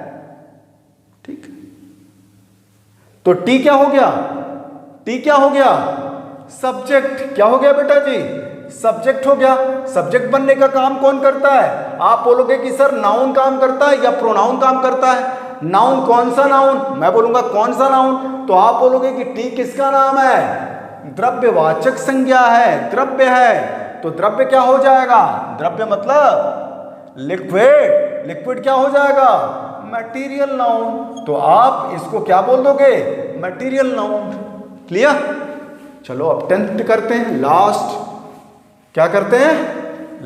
Speaker 1: ठीक? तो टी क्या हो गया? टी क्या हो गया? सब्जेक्ट। क्या हो गया बेटा जी? सब्जेक्ट हो गया। सब्जेक्ट बनने का काम कौन करता है? आप बोलोगे कि सर नाउन काम करता है या प्रोनाउन काम करता है। नाउन कौन सा नाउन? मैं बोलूंगा कौन सा नाउन, तो आप बोलोगे कि टी किसका नाम है? द्रव्यवाचक संज्ञा है, द्रव्य है, तो द्रव्य क्या हो जाएगा? द्रव्य मतलब लिक्विड, लिक्विड क्या हो जाएगा? Material noun. तो आप इसको क्या बोल दोगे? Material noun. क्लियर? चलो अब 10th करते हैं, लास्ट। क्या करते हैं?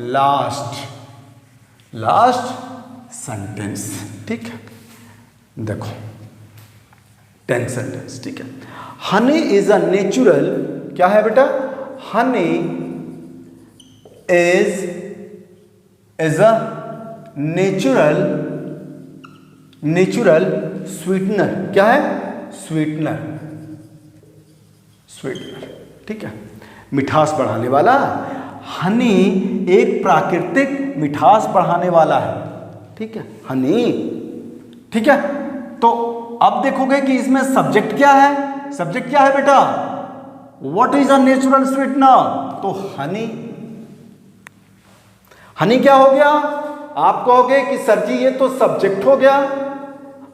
Speaker 1: लास्ट, लास्ट सेंटेंस, ठीक है? देखो 10 सेंटेंस, ठीक है। हनी इज अ नेचुरल, क्या है बेटा, honey is a natural sweetener, क्या है, स्वीटनर, ठीक है, मिठास बढ़ाने वाला। हनी एक प्राकृतिक मिठास बढ़ाने वाला है, ठीक है, हनी, ठीक है। तो अब देखोगे कि इसमें सब्जेक्ट क्या है, सब्जेक्ट क्या है बेटा, what is a natural sweetener, तो हनी, हनी क्या हो गया, आप कहोगे कि सर जी ये तो सब्जेक्ट हो गया।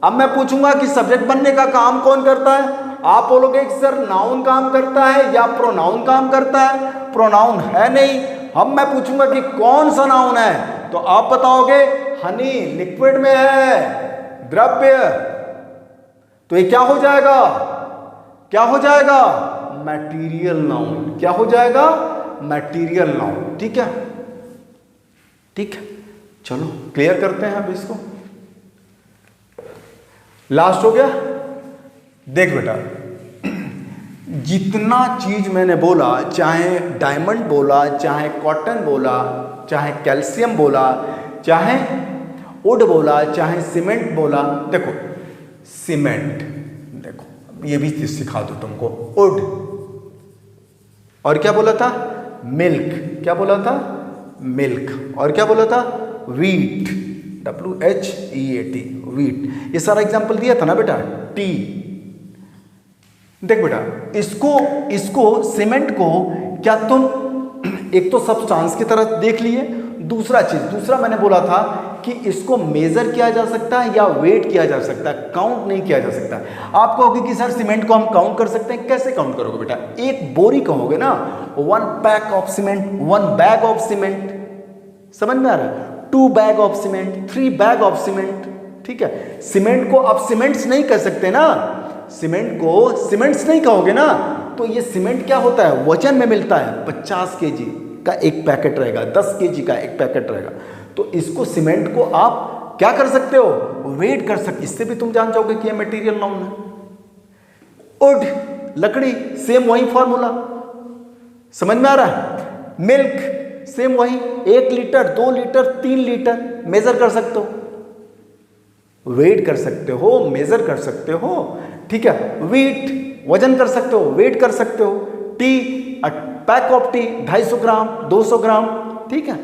Speaker 1: अब मैं पूछूंगा कि सब्जेक्ट बनने का काम कौन करता है, आप बोलोगे कि सर नाउन काम करता है या प्रोनाउन काम करता है, प्रोनाउन है नहीं। अब मैं पूछूंगा कि कौन सा नाउन है, तो आप बताओगे हनी लिक्विड में है, द्रव्य, तो ये क्या हो जाएगा, क्या हो जाएगा, मैटीरियल नाउन, क्या हो जाएगा, मैटीरियल नाउन, ठीक है, ठीक है। चलो क्लियर करते हैं अब इसको, लास्ट हो गया। देख बेटा, जितना चीज मैंने बोला, चाहे डायमंड बोला, चाहे कॉटन बोला, चाहे कैल्शियम बोला, चाहे वुड बोला, चाहे सीमेंट बोला, देखो सीमेंट, देखो ये भी चीज सिखा दो तुमको, वुड, और क्या बोला था, मिल्क, क्या बोला था, मिल्क, और क्या बोला था, वीट, WHEAT, वीट, ये सारा एग्जांपल दिया था ना बेटा, टी। देख बेटा, इसको सीमेंट को क्या तुम एक तो सब्सटेंस की तरह देख लिए, दूसरा मैंने बोला था कि इसको मेजर किया जा सकता है या वेट किया जा सकता है, काउंट नहीं किया जा सकता। आप कहोगे कि सर सीमेंट को हम काउंट कर सकते हैं, कैसे काउंट करोगे बेटा, एक बोरी कहोगे ना, 1 pack of cement, 1 bag of cement, समझ में आ रहा है, 2 bag of cement, 3 bag of cement, ठीक है। सीमेंट को आप सीमेंट्स नहीं कह सकते ना, सीमेंट को सीमेंट्स नहीं कहोगे ना, तो ये सीमेंट क्या होता है, वजन में मिलता है, 50 केजी का एक पैकेट रहेगा, 10 केजी का एक पैकेट रहेगा, तो इसको सीमेंट को आप क्या कर सकते हो, वेट कर सकते, इससे भी तुम जान जाओगे कि ये मटेरियल नाउन है। वुड, लकड़ी, सेम वही फॉर्मूला, समझ में आ रहा है। मिल्क, सेम वही, 1 लीटर, 2 लीटर, 3 लीटर, मेजर कर सकते हो, वेट कर सकते हो, मेजर कर सकते हो, ठीक है। वीट, वजन कर सकते हो, वेट कर सकते हो। टी, पैक ऑफ टी 250 ग्राम, 200 ग्राम, ठीक है।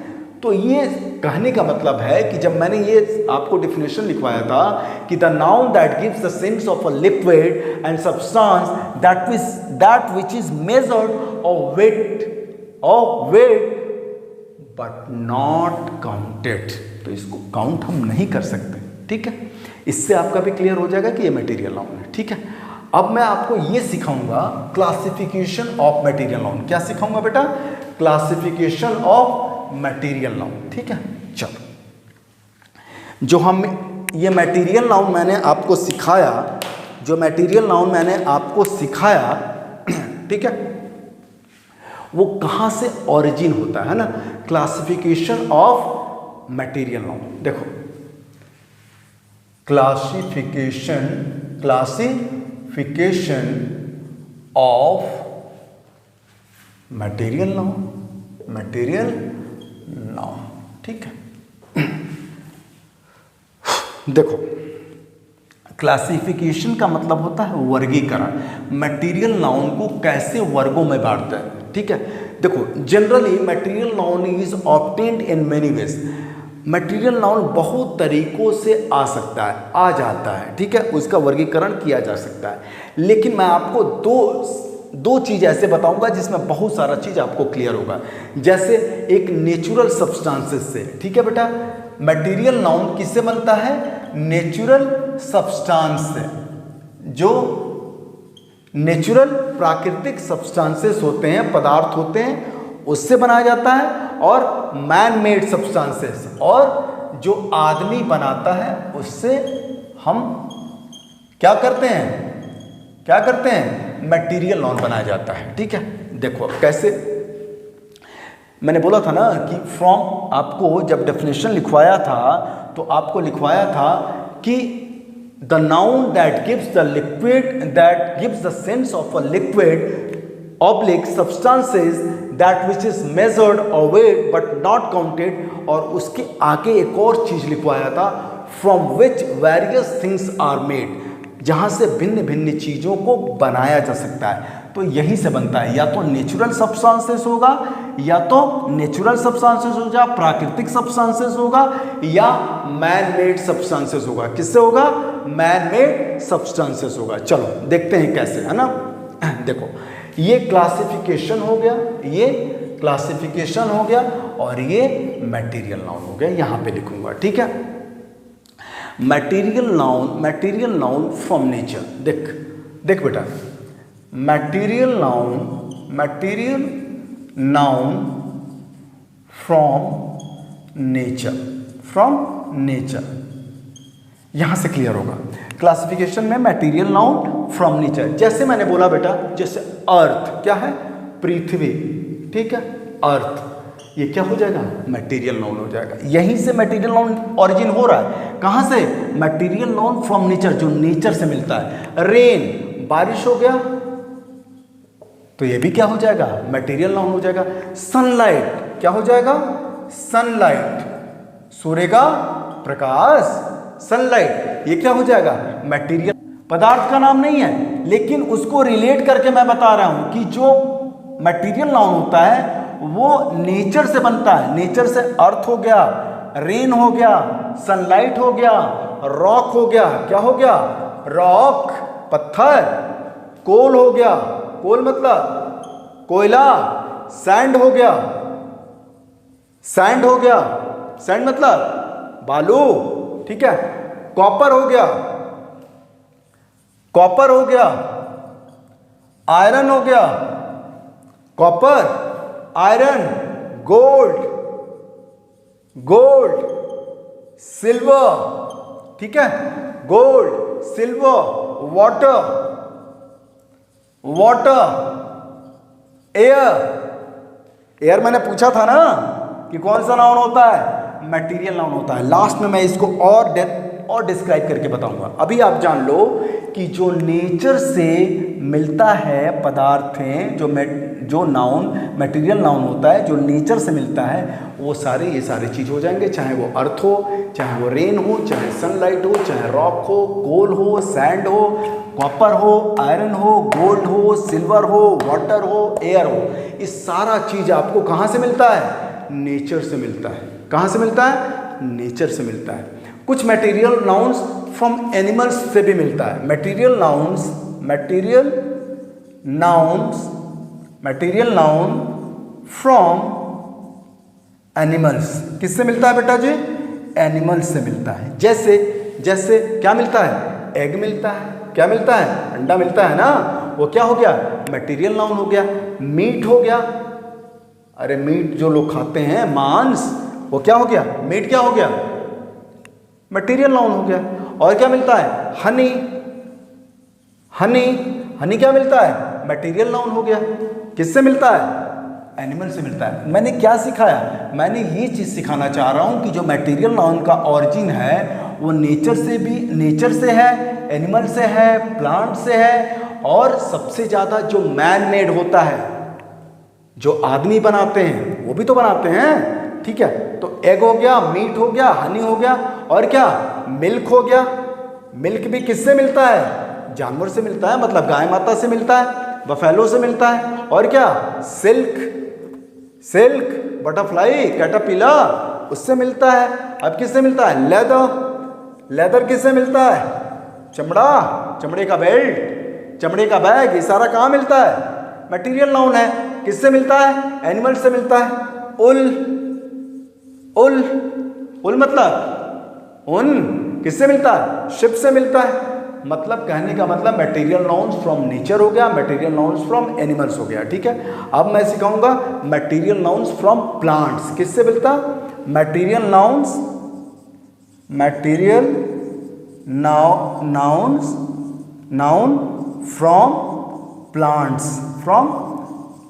Speaker 1: तो ये कहने का मतलब है कि जब मैंने ये आपको डेफिनेशन लिखवाया था कि the noun that gives the sense of a liquid and substance that which is measured और वेट बट नॉट काउंटेड, तो इसको काउंट हम नहीं कर सकते, ठीक है। इससे आपका भी क्लियर हो जाएगा कि ये मटेरियल नाउन है, ठीक है। अब मैं आपको ये सिखाऊंगा क्लासिफिकेशन ऑफ मटेरियल नाउन, क्या सिखाऊंगा बेटा, क्लासिफिकेशन ऑफ मटेरियल नाउन, ठीक है। चलो, जो हम ये मटेरियल नाउन मैंने आपको सिखाया, जो मटेरियल नाउन मैंने आपको सिखाया, ठीक है, वो कहाँ से ओरिजिन होता है ना, क्लासिफिकेशन ऑफ मटेरियल नाउन। देखो, क्लासिफिकेशन ऑफ मटेरियल नाउन, ठीक है। देखो, क्लासिफिकेशन का मतलब होता है वर्गीकरण, मटेरियल नाउन को कैसे वर्गों में बांटते हैं, ठीक है। देखो, generally material noun is obtained in many ways, material noun बहुत तरीकों से आ सकता है, आ जाता है, ठीक है, उसका वर्गीकरण किया जा सकता है। लेकिन मैं आपको दो चीज़ ऐसे बताऊंगा जिसमें बहुत सारा चीज़ आपको क्लियर होगा। जैसे एक नेचुरल सब्सटेंसेस से, ठीक है बेटा, मटेरियल नाउन किससे बनता है, नेचुरल सब्सटेंस से, जो नेचुरल प्राकृतिक सब्सटेंसेस होते हैं, पदार्थ होते हैं, उससे बनाया जाता है। और मैन मेड सब्सटेंसेस, और जो आदमी बनाता है उससे हम क्या करते हैं, मटेरियल नाउन बनाया जाता है, ठीक है। देखो कैसे, मैंने बोला था ना कि फ्रॉम, आपको जब डेफिनेशन लिखवाया था तो आपको लिखवाया था कि the noun that gives the liquid, that gives the sense of a liquid oblique substances that which is measured or weighed but not counted, और उसके आगे एक और चीज लिखवाया था, from which various things are made, जहां से भिन्न भिन्न चीजों को बनाया जा सकता है। तो यही से बनता है, या तो नेचुरल सब्सटेंसेस होगा, या तो नेचुरल सब्सटेंसेस हो जा, प्राकृतिक सब्सटेंसेस होगा, या मैन मेड सब्सटेंसेस होगा। किससे होगा? मैन मेड सब्सटेंसेस होगा। चलो देखते हैं कैसे, है ना। देखो ये क्लासिफिकेशन हो गया, ये क्लासिफिकेशन हो गया, और ये मटेरियल नाउन हो गया। यहां पे लिखूंगा, ठीक है। Material noun from nature. देख बेटा, मटेरियल नाउन फ्रॉम नेचर, यहां से क्लियर होगा। क्लासिफिकेशन में मटेरियल नाउन फ्रॉम नेचर, जैसे मैंने बोला बेटा, जैसे अर्थ क्या है? पृथ्वी, ठीक है। अर्थ, ये क्या हो जाएगा? मटेरियल नाउन हो जाएगा। यहीं से मटेरियल नाउन ओरिजिन हो रहा है। कहां से? मटेरियल नाउन फ्रॉम नेचर, जो नेचर से मिलता है। रेन, बारिश हो गया, तो ये भी क्या हो जाएगा? मटेरियल नाउन हो जाएगा। सनलाइट क्या हो जाएगा? सनलाइट, सूर्य का प्रकाश, सनलाइट, ये क्या हो जाएगा? मटेरियल। पदार्थ का नाम नहीं है, लेकिन उसको रिलेट करके मैं बता रहा हूं कि जो मटेरियल नाउन होता है वो नेचर से बनता है। नेचर से अर्थ हो गया, रेन हो गया, सनलाइट हो गया, रॉक हो गया। क्या हो गया? रॉक, पत्थर। कोल हो गया, कोल मतलब कोयला। सैंड हो गया, सैंड हो गया, सैंड मतलब बालू, ठीक है। कॉपर हो गया, कॉपर हो गया। आयरन हो गया, copper, iron. Gold, gold, silver, ठीक है। Gold, silver, water, water, air. Air मैंने पूछा था ना कि कौन सा नाउन होता है? मटेरियल नाउन होता है। लास्ट में मैं इसको और डिस्क्राइब करके बताऊंगा। अभी आप जान लो कि जो नेचर से मिलता है पदार्थ हैं, जो नाउन मटेरियल नाउन होता है, जो नेचर से मिलता है, वो सारे ये सारे चीज हो जाएंगे। चाहे वो अर्थ हो, चाहे वो रेन हो, चाहे सनलाइट हो, चाहे रॉक हो, कोल हो, सैंड हो, कॉपर हो, आयरन हो, गोल्ड हो, सिल्वर हो, वाटर हो, एयर हो। ये सारा चीज आपको कहाँ से मिलता है? नेचर से मिलता है। कहाँ से मिलता है? नेचर से मिलता है। कुछ मटेरियल नाउन्स फ्रॉम एनिमल्स से भी मिलता है। मटेरियल नाउन फ्रॉम एनिमल्स किससे मिलता है बेटा जी? एनिमल्स से मिलता है। जैसे क्या मिलता है? एग मिलता है। क्या मिलता है? अंडा मिलता है ना। वो क्या हो गया? मटेरियल नाउन हो गया। मीट हो गया, अरे मीट जो लोग खाते हैं, मांस, वो क्या हो गया? मीट क्या हो गया? मटेरियल नाउन हो गया। और क्या मिलता है? हनी, हनी क्या मिलता है? मटेरियल नाउन हो गया। किससे मिलता है? एनिमल से मिलता है। मैंने क्या सिखाया? मैंने ये चीज सिखाना चाह रहा हूं कि जो मटेरियल नाउन का ऑरिजिन है वो नेचर से है, एनिमल से है, प्लांट से है, और सबसे ज्यादा जो मैन मेड होता है, जो आदमी बनाते हैं, वो भी तो बनाते हैं, ठीक है। तो एग हो गया, मीट हो गया, हनी हो गया, और क्या? मिल्क हो गया। मिल्क भी किससे मिलता है? जानवर से मिलता है, मतलब गाय माता से मिलता है, बफेलो से मिलता है। और क्या? सिल्क, बटरफ्लाई, कैटरपिलर, उससे मिलता है। अब किससे मिलता है? लेदर किससे मिलता है? चमड़े का बेल्ट, चमड़े का बैग, ये सारा कहाँ मिलता है? मटेरियल नाउन है। किससे मिलता है? एनिमल से मिलता है। उल मतलब ऊन, किससे मिलता है? शिप से मिलता है। मतलब कहने का मतलब मटेरियल नाउन्स फ्रॉम नेचर हो गया, मटेरियल नाउन्स फ्रॉम एनिमल्स हो गया, ठीक है। अब मैं सिखाऊंगा मटेरियल नाउन्स फ्रॉम प्लांट्स। किससे मिलता? मटेरियल नाउन फ्रॉम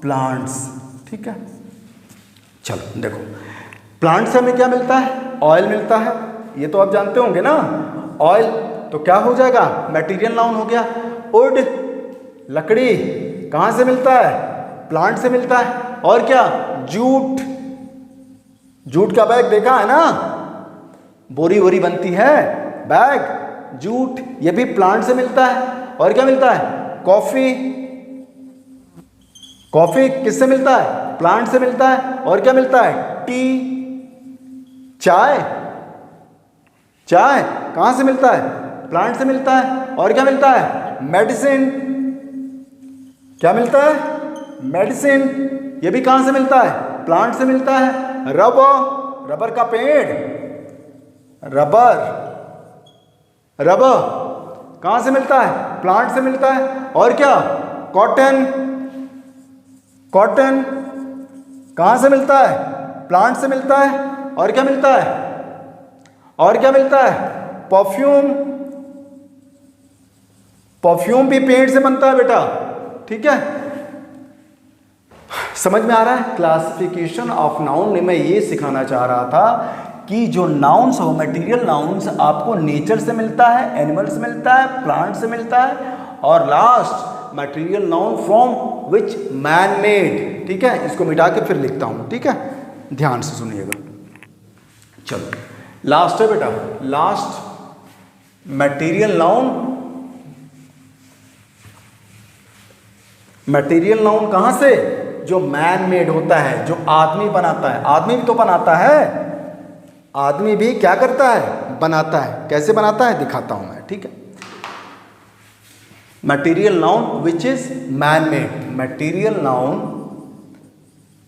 Speaker 1: प्लांट्स, ठीक है। चलो देखो, प्लांट से हमें क्या मिलता है? ऑयल मिलता है, ये तो आप जानते होंगे ना। ऑयल तो क्या हो जाएगा, मटेरियल नाउन हो गया। वुड, लकड़ी, कहाँ से मिलता है, प्लांट से मिलता है। और क्या, जूट, जूट का बैग देखा है ना, बोरी वोरी बनती है, बैग, जूट, ये भी प्लांट से मिलता है। और क्या मिलता है, कॉफी, कॉफी किससे मिलता है, प्लांट से मिलता है। और क्या मिलता है, टी, चाय, चाय कहां से मिलता है, प्लांट से मिलता है। और क्या मिलता है, मेडिसिन, क्या मिलता है, मेडिसिन, ये भी कहां से मिलता है, प्लांट से मिलता है। रबर, रबर का पेड़, रबर, रबर कहां से मिलता है, प्लांट से मिलता है। और क्या, कॉटन, कॉटन कहां से मिलता है, प्लांट से मिलता है। और क्या मिलता है, और क्या मिलता है, परफ्यूम, परफ्यूम भी पेड़ से बनता है बेटा, ठीक है। समझ में आ रहा है। क्लासिफिकेशन ऑफ नाउन में मैं ये सिखाना चाह रहा था कि जो नाउन्स हो, मटेरियल नाउन्स आपको नेचर से मिलता है, एनिमल से मिलता है, प्लांट से मिलता है, और last material noun from which man made, ठीक है। इसको मिटा के फिर लिखता हूं, ठीक है, ध्यान से सुनिएगा। चलो लास्ट है बेटा, last material noun, material noun कहां से, जो मैन मेड होता है, जो आदमी बनाता है। आदमी भी तो बनाता है, आदमी भी क्या करता है, बनाता है। कैसे बनाता है दिखाता हूं मैं, ठीक है। Material noun which is man made, material noun,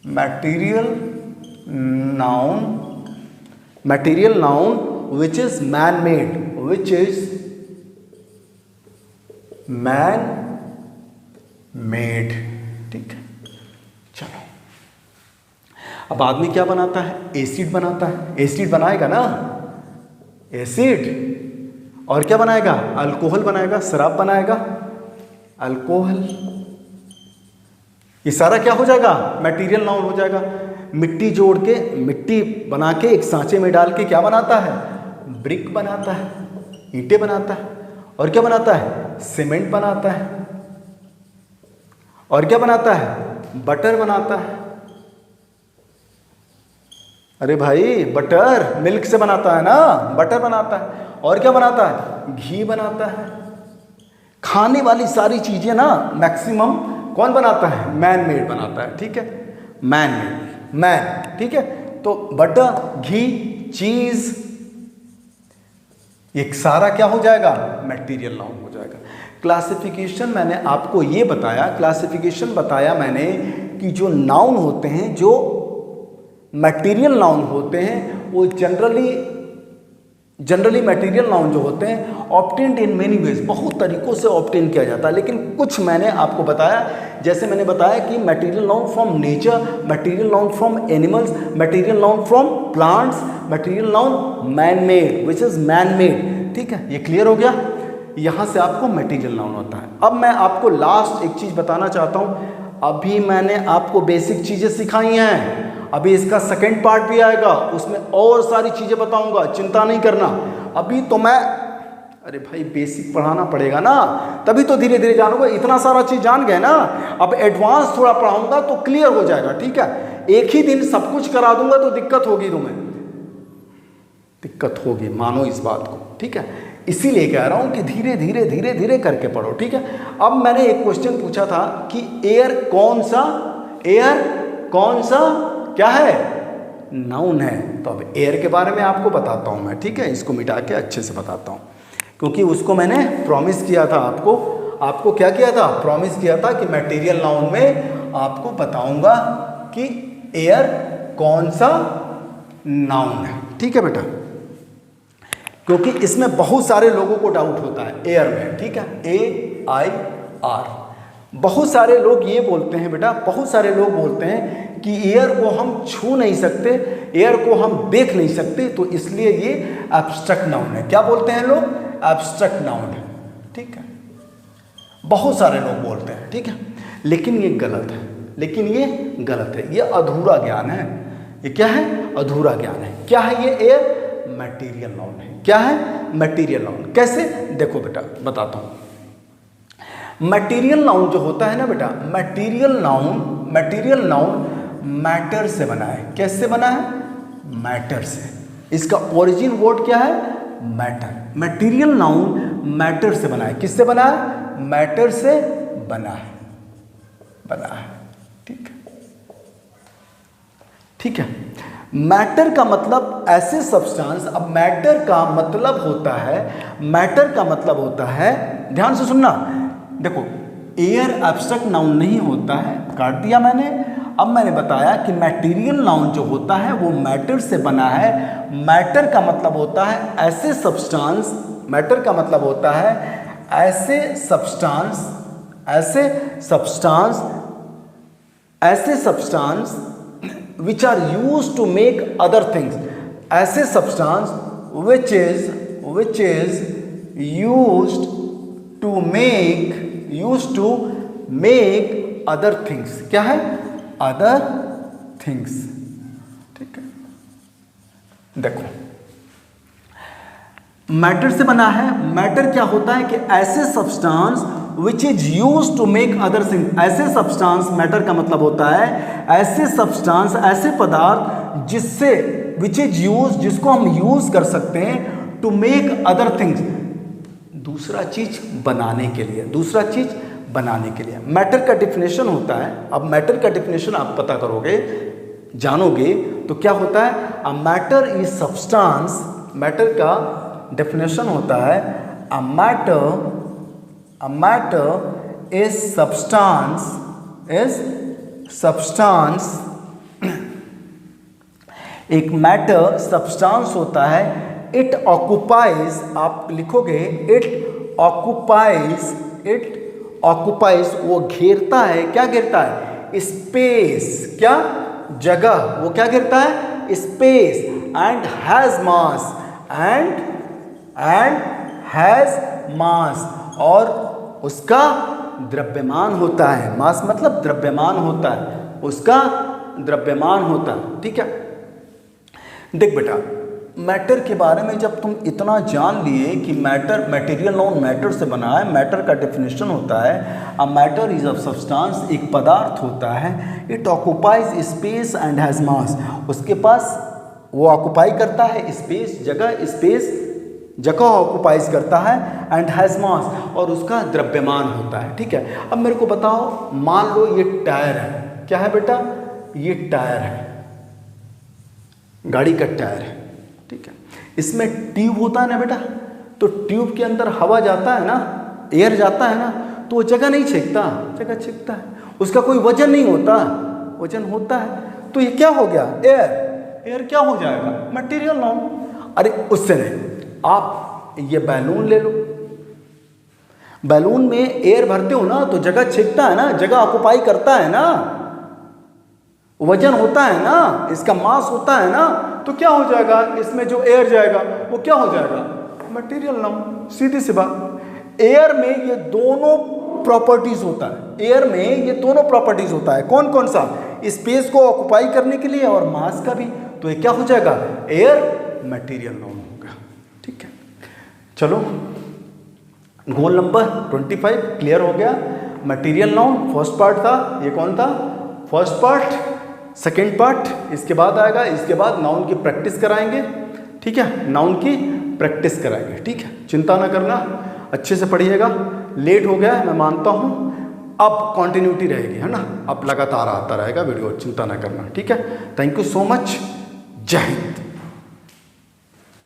Speaker 1: material noun, material noun which is man made, which is man made, ठीक है। चलो अब आदमी क्या बनाता है, एसिड बनाता है, एसिड बनाएगा ना, एसिड। और क्या बनाएगा, अल्कोहल बनाएगा, शराब बनाएगा, अल्कोहल। ये सारा क्या हो जाएगा, मटेरियल नाउन हो जाएगा। मिट्टी जोड़ के, मिट्टी बना के एक सांचे में डाल के क्या बनाता है, ब्रिक बनाता है, ईंटें बनाता है। और क्या बनाता है, सीमेंट बनाता है। और क्या बनाता है, बटर बनाता है। अरे भाई बटर मिल्क से बनाता है ना, बटर बनाता है। और क्या बनाता है, घी बनाता है। खाने वाली सारी चीजें ना मैक्सिमम कौन बनाता है, मैन मेड बनाता है, ठीक है, मैन मेड, मैन, ठीक है। तो बटर, घी, चीज, ये सारा क्या हो जाएगा, मटेरियल नाउन हो जाएगा। क्लासिफिकेशन मैंने आपको ये बताया, क्लासिफिकेशन बताया मैंने कि जो नाउन होते हैं, जो मटेरियल नाउन होते हैं, वो जनरली मटेरियल नाउन जो होते हैं ऑब्टेन्ड इन मेनी वेज, बहुत तरीकों से ऑब्टेन किया जाता है। लेकिन कुछ मैंने आपको बताया, जैसे मैंने बताया कि material noun from nature, material noun from animals, material noun from plants, material noun man made which is man made, ठीक है। ये क्लियर हो गया, यहां से आपको मटेरियल नाउन होता है। अब मैं आपको लास्ट एक चीज बताना चाहता हूं। अभी मैंने आपको बेसिक चीजें सिखाई हैं, अभी इसका सेकंड पार्ट भी आएगा, उसमें और सारी चीजें बताऊंगा, चिंता नहीं करना। अभी तो मैं, अरे भाई बेसिक पढ़ाना पड़ेगा ना, तभी तो धीरे धीरे जानोगे। इतना सारा चीज जान गए ना, अब एडवांस थोड़ा पढ़ाऊंगा तो क्लियर हो जाएगा, ठीक है। एक ही दिन सब कुछ करा दूंगा तो दिक्कत होगी, तुम्हें दिक्कत होगी, मानो इस बात को, ठीक है। इसीलिए कह रहा हूं कि धीरे धीरे धीरे धीरे करके पढ़ो, ठीक है। अब मैंने एक क्वेश्चन पूछा था कि एयर कौन सा, एयर कौन सा क्या है, नाउन है। तो अब एयर के बारे में आपको बताता हूं मैं, ठीक है। इसको मिटा के अच्छे से बताता हूं, क्योंकि उसको मैंने प्रॉमिस किया था आपको क्या किया था, प्रॉमिस किया था कि मटेरियल नाउन में आपको बताऊंगा कि एयर कौन सा नाउन है, ठीक है बेटा। क्योंकि इसमें बहुत सारे लोगों को डाउट होता है एयर में, ठीक है, AIR। बहुत सारे लोग ये बोलते हैं बेटा, बहुत सारे लोग बोलते हैं कि एयर को हम छू नहीं सकते, एयर को हम देख नहीं सकते, तो इसलिए ये एब्स्ट्रैक्ट नाउन है। क्या बोलते हैं लोग, एब्स्ट्रैक्ट नाउन है, ठीक है। बहुत सारे लोग बोलते हैं, ठीक है, लेकिन ये गलत है, लेकिन ये गलत है, ये अधूरा ज्ञान है। ये क्या है, अधूरा ज्ञान है। क्या है ये एयर, मटेरियल नाउन है। क्या है? Material noun. कैसे? देखो बेटा बताता हूं। मटेरियल नाउन जो होता है ना बेटा, मटेरियल नाउन मैटर से बना है। कैसे बना है? मैटर से। इसका ओरिजिन वर्ड क्या है? मैटर। मटेरियल नाउन मैटर से बना है। किससे बना है? मैटर से बना है। ठीक है, ठीक है। मैटर का मतलब ऐसे सब्सटेंस। अब मैटर का मतलब होता है, ध्यान से सुनना। देखो, एयर एब्स्ट्रैक्ट नाउन नहीं होता है, काट दिया मैंने। अब मैंने बताया कि मटेरियल नाउन जो होता है वो मैटर से बना है। मैटर का मतलब होता है ऐसे सब्सटेंस, मैटर का मतलब होता है ऐसे substance which are used to make other things। ऐसे substance which is used to make other things। क्या है? other things। ठीक है, देखो मैटर से बना है। मैटर क्या होता है कि ऐसे substance which is use to make other things. ऐसे सब्सटेंस, मैटर का मतलब होता है ऐसे सब्सटेंस, ऐसे पदार्थ जिससे, विच इज यूज, जिसको हम यूज कर सकते हैं, टू मेक अदर थिंग्स, दूसरा चीज बनाने के लिए। मैटर का डिफिनेशन होता है। अब मैटर का डिफिनेशन आप पता करोगे, जानोगे तो क्या होता है? A matter is substance. Matter का डेफिनेशन होता है अ मैटर इज सब्सटेंस। एक मैटर सब्सटेंस होता है। इट ऑक्युपाइज, आप लिखोगे इट ऑक्युपाइज, वो घेरता है। क्या घेरता है? स्पेस। क्या? जगह। वो क्या घेरता है? स्पेस। एंड हैज मास, और उसका द्रव्यमान होता है। मास मतलब द्रव्यमान होता है, उसका द्रव्यमान होता है। ठीक है, देख बेटा, मैटर के बारे में जब तुम इतना जान लिए कि मैटर, मटेरियल नाउन मैटर से बना है। मैटर का डेफिनेशन होता है a matter is a substance, एक पदार्थ होता है। It occupies space and has मास, उसके पास, वो ऑक्युपाई करता है स्पेस, जगह ऑक्युपाइज करता है। एंड हैज मास, और उसका द्रव्यमान होता है। ठीक है, अब मेरे को बताओ, मान लो ये टायर है। क्या है बेटा? ये टायर है, गाड़ी का टायर है। ठीक है, इसमें ट्यूब होता है ना बेटा, तो ट्यूब के अंदर हवा जाता है ना, एयर जाता है ना, तो वो जगह नहीं छेकता, जगह छेकता है। उसका कोई वजन नहीं होता, वजन होता है। तो ये क्या हो गया? एयर क्या हो जाएगा? Material noun. अरे उससे नहीं, आप ये बैलून ले लो, बैलून में एयर भरते हो ना, तो जगह छेकता है ना, जगह ऑक्युपाई करता है ना, वजन होता है ना, इसका मास होता है ना, तो क्या हो जाएगा? इसमें जो एयर जाएगा वो क्या हो जाएगा? Material noun. सीधी सी बात। एयर में ये दोनों प्रॉपर्टीज होता है। एयर में ये दोनों प्रॉपर्टीज होता है। कौन कौन सा? स्पेस को ऑक्युपाई करने के लिए और मास का भी। तो ये क्या हो जाएगा? एयर मटेरियल नाउन होगा। ठीक है, चलो गोल नंबर 25 क्लियर हो गया। मटेरियल नाउन फर्स्ट पार्ट था। ये कौन था? First part. सेकेंड पार्ट इसके बाद आएगा। इसके बाद नाउन की प्रैक्टिस कराएंगे। ठीक है, नाउन की प्रैक्टिस कराएंगे। ठीक है, चिंता ना करना, अच्छे से पढ़िएगा। लेट हो गया है मैं मानता हूँ, अब कॉन्टिन्यूटी रहेगी, है ना, अब लगातार आता रहेगा वीडियो, चिंता ना करना। ठीक है, थैंक यू सो मच, जय हिंद।